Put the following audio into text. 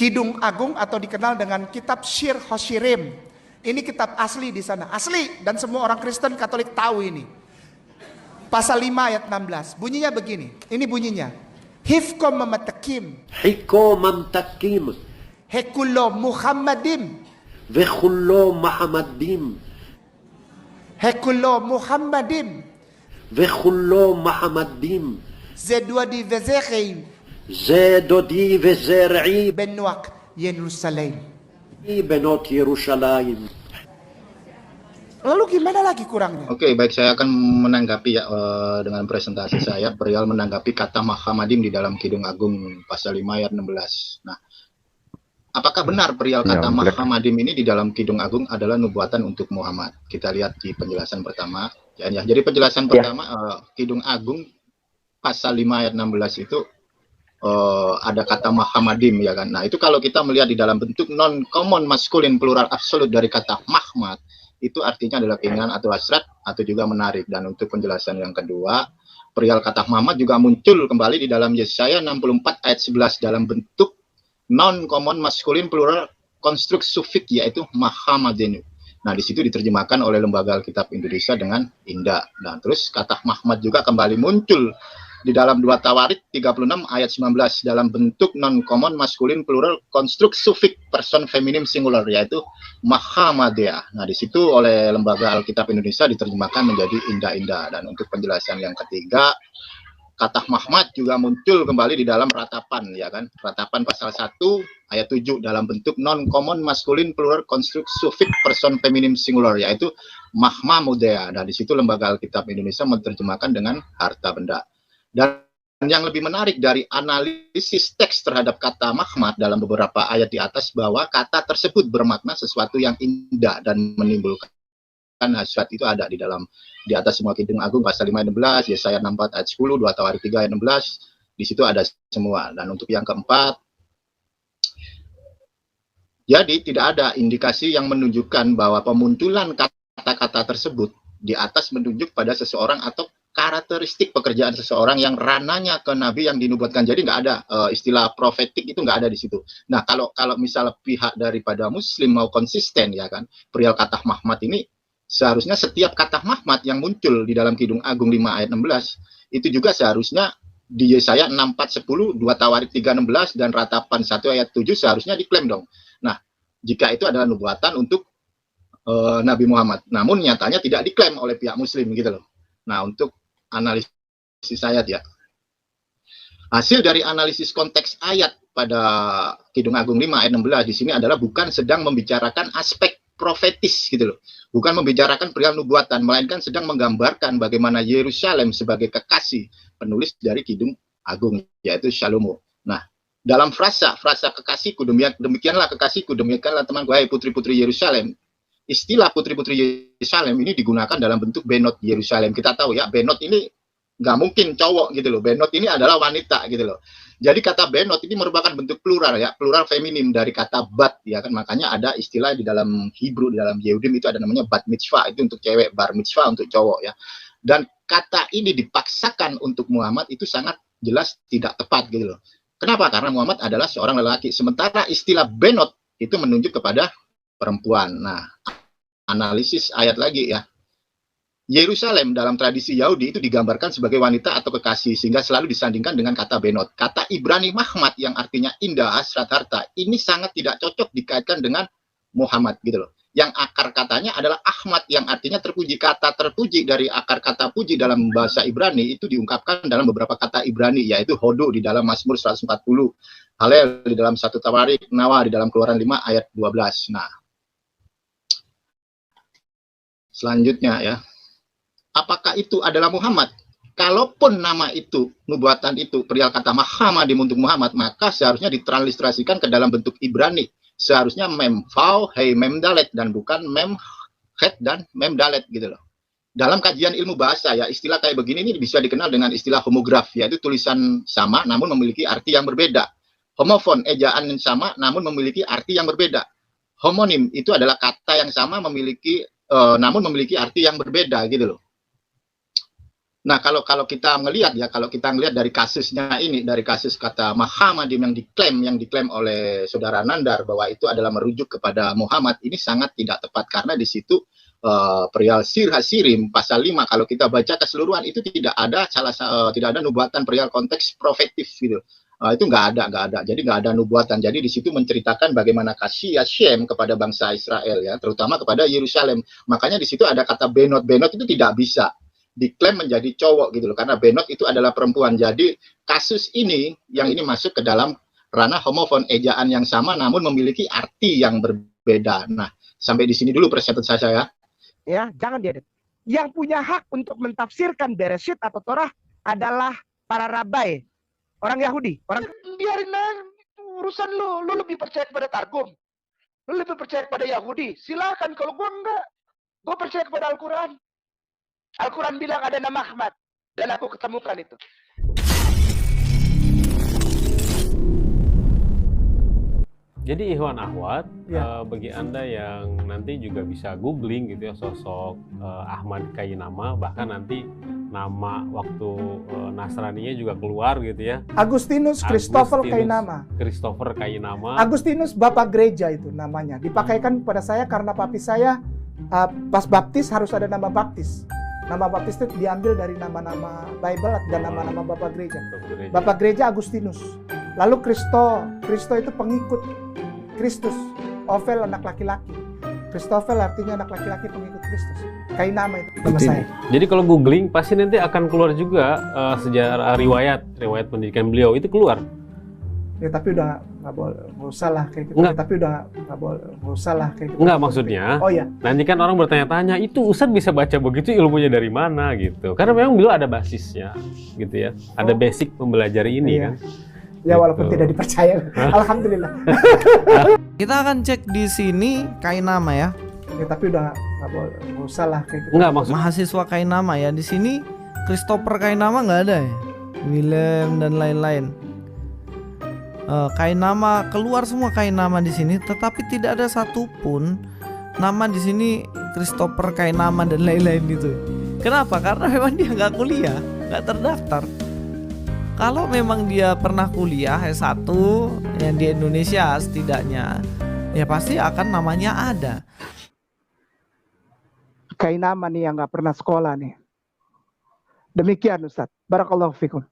Kidung Agung atau dikenal dengan kitab Shir Hoshirim. Ini kitab asli di sana, asli, dan semua orang Kristen Katolik tahu ini. Pasal 5 ayat 16. Bunyinya begini. Ini bunyinya. Hifkom mamatakim. Hiko mamtakim. Hekulo Muhammadim. Vechullo Muhammadim. Hekulo Muhammadim. Vechullo Muhammadim. Zedwadi vezecheim. Zedodi vezer'i Benuak Yerusalem. benot Yerusalem. Lalu gimana lagi kurangnya? Oke, baik, saya akan menanggapi ya dengan presentasi saya perihal menanggapi kata Muhammadim di dalam Kidung Agung pasal 5 ayat 16. Nah, apakah benar perihal kata Muhammadim ini di dalam Kidung Agung adalah nubuatan untuk Muhammad? Kita lihat di penjelasan pertama. Ya. Jadi penjelasan pertama Kidung Agung pasal 5 ayat 16 itu ada kata Muhammadim, ya kan. Nah, itu kalau kita melihat di dalam bentuk non common maskulin plural absolut dari kata Muhammad, itu artinya adalah keinginan atau hasrat atau juga menarik. Dan untuk penjelasan yang kedua, perihal kata Muhammad juga muncul kembali di dalam Yesaya 64 ayat 11 dalam bentuk non common maskulin plural konstruk sufik, yaitu Muhammadinu. Nah, di situ diterjemahkan oleh Lembaga Alkitab Indonesia dengan indah. Dan terus kata Muhammad juga kembali muncul di dalam 2 Tawarik 36 ayat 19 dalam bentuk non common maskulin plural konstruk sufik person feminim singular, yaitu Muhammadiyah. Nah, di situ oleh Lembaga Alkitab Indonesia diterjemahkan menjadi indah-indah. Dan untuk penjelasan yang ketiga, kata Muhammad juga muncul kembali di dalam Ratapan, ya kan. Ratapan pasal 1 ayat 7 dalam bentuk non common maskulin plural konstruk sufik person feminim singular, yaitu Mahmudea. Nah, di situ Lembaga Alkitab Indonesia menerjemahkan dengan harta benda. Dan yang lebih menarik dari analisis teks terhadap kata Muhammad dalam beberapa ayat di atas, bahwa kata tersebut bermakna sesuatu yang indah dan menimbulkan hasrat, itu ada di dalam di atas semua Kidung Agung pasal 5 ayat 16, Yesaya 64 ayat 10, 2 Tawarik 3 ayat 16, di situ ada semua. Dan untuk yang keempat, jadi tidak ada indikasi yang menunjukkan bahwa pemunculan kata-kata tersebut di atas menunjuk pada seseorang atau karakteristik pekerjaan seseorang yang rananya ke nabi yang dinubuatkan. Jadi nggak ada istilah profetik, itu nggak ada di situ. Nah, kalau misalnya pihak daripada Muslim mau konsisten, ya kan, perihal kata Muhammad ini seharusnya setiap kata Muhammad yang muncul di dalam Kidung Agung 5 ayat 16 itu juga seharusnya di Yesaya 64:10, 2 Tawarik 3:16 dan Ratapan 1 ayat 7 seharusnya diklaim dong. Nah, jika itu adalah nubuatan untuk Nabi Muhammad, namun nyatanya tidak diklaim oleh pihak Muslim gitu loh. Nah, untuk analisis ayat ya. Hasil dari analisis konteks ayat pada Kidung Agung 5 ayat 16 di sini adalah bukan sedang membicarakan aspek profetis gitu loh. Bukan membicarakan perihal nubuatan, melainkan sedang menggambarkan bagaimana Yerusalem sebagai kekasih penulis dari Kidung Agung, yaitu Shalomo. Nah, dalam frasa kekasihku, demikianlah kekasihku, demikianlah temanku, hai putri-putri Yerusalem. Istilah putri-putri Yerusalem ini digunakan dalam bentuk benot Yerusalem. Kita tahu ya, benot ini nggak mungkin cowok gitu loh. Benot ini adalah wanita gitu loh. Jadi kata benot ini merupakan bentuk plural ya, plural feminim dari kata bat, ya kan. Makanya ada istilah di dalam Hebrew, di dalam Yehudim itu ada namanya bat mitzvah, itu untuk cewek, bar mitzvah untuk cowok ya. Dan kata ini dipaksakan untuk Muhammad itu sangat jelas tidak tepat gitu loh. Kenapa? Karena Muhammad adalah seorang lelaki. Sementara istilah benot itu menunjuk kepada perempuan. Nah, analisis ayat lagi ya. Yerusalem dalam tradisi Yahudi itu digambarkan sebagai wanita atau kekasih, sehingga selalu disandingkan dengan kata benot. Kata Ibrani Mahmad yang artinya indah, hasrat, harta, ini sangat tidak cocok dikaitkan dengan Muhammad gitu loh. Yang akar katanya adalah Ahmad yang artinya terpuji. Kata terpuji dari akar kata puji dalam bahasa Ibrani itu diungkapkan dalam beberapa kata Ibrani, yaitu hodo di dalam Mazmur 140, Halel di dalam 1 Tawarik, Nawa di dalam Keluaran 5 ayat 12. Nah, selanjutnya ya. Apakah itu adalah Muhammad? Kalaupun nama itu, nubuatan itu, perihal kata Muhammadim untuk Muhammad, maka seharusnya ditransliterasikan ke dalam bentuk Ibrani. Seharusnya memfau, hei memdalet, dan bukan memhet dan memdalet gitu loh. Dalam kajian ilmu bahasa ya, istilah kayak begini ini bisa dikenal dengan istilah homograf, yaitu tulisan sama namun memiliki arti yang berbeda. Homofon, ejaan yang sama namun memiliki arti yang berbeda. Homonim itu adalah kata yang sama namun memiliki arti yang berbeda gitu loh. Nah, kalau kita melihat ya, kalau kita melihat dari kasusnya ini, dari kasus kata Muhammadim yang diklaim oleh saudara Nandar bahwa itu adalah merujuk kepada Muhammad, ini sangat tidak tepat karena di situ perihal Sir Hasirim pasal 5 kalau kita baca keseluruhan itu tidak ada tidak ada nubuatan perihal konteks profetif gitu. Itu nggak ada. Jadi nggak ada nubuatan. Jadi di situ menceritakan bagaimana kasih Hashem kepada bangsa Israel ya, terutama kepada Yerusalem. Makanya di situ ada kata Benot itu tidak bisa diklaim menjadi cowok gitu loh, karena Benot itu adalah perempuan. Jadi kasus ini yang ini masuk ke dalam ranah homofon, ejaan yang sama namun memiliki arti yang berbeda. Nah, sampai di sini dulu perspektif saya. Ya, jangan diedit. Yang punya hak untuk mentafsirkan Bereshit atau Torah adalah para rabai, orang Yahudi. Orang biarin aja, urusan lu lebih percaya kepada Targum, lu lebih percaya kepada Yahudi. Silakan, kalau gua enggak. Gua percaya kepada Al-Quran. Al-Quran bilang ada nama Ahmad, dan aku ketemukan itu. Jadi Ikhwan Akhwat, Ya. bagi Anda yang nanti juga bisa googling gitu ya sosok Ahmad Kainama, bahkan nanti nama waktu Nasraninya juga keluar gitu ya. Agustinus Christopher Kainama. Christopher Kainama. Agustinus Bapak Gereja itu namanya. Dipakaikan pada saya karena papi saya pas baptis harus ada nama baptis. Nama baptis itu diambil dari nama-nama Bible dan nama-nama Bapak Gereja. Bapak Gereja Agustinus. Lalu Kristo itu pengikut Kristus. Ovel anak laki-laki. Christophel artinya anak laki-laki pengikut Kristus. Kainama itu nama saya. Jadi kalau googling pasti nanti akan keluar juga sejarah riwayat pendidikan beliau itu keluar. Ya tapi udah nggak boleh, nggak usah lah kayak gitu. Enggak. Ya, tapi udah nggak usah lah kayak gitu. Enggak, maksudnya. Oh ya. Nanti kan orang bertanya-tanya, itu Ustadz bisa baca begitu ilmunya dari mana gitu. Karena memang beliau ada basisnya gitu ya. Ada basic mempelajari ini Iya. kan. Ya walaupun Gitu. tidak dipercaya. Alhamdulillah. Kita akan cek di sini Kainama ya. Ya tapi udah nggak boleh, nggak usah lah kayak gitu. Enggak, maksudnya. Mahasiswa Kainama ya. Di sini Christopher Kainama nggak ada ya. William dan lain-lain. Kainama keluar semua Kainama di sini, tetapi tidak ada satupun nama di sini Christopher Kainama dan lain-lain gitu. Kenapa? Karena memang dia nggak kuliah, nggak terdaftar. Kalau memang dia pernah kuliah S1 yang di Indonesia setidaknya, ya pasti akan namanya ada. Kainama nih yang nggak pernah sekolah nih. Demikian Ustadz. Barakallahu fikum.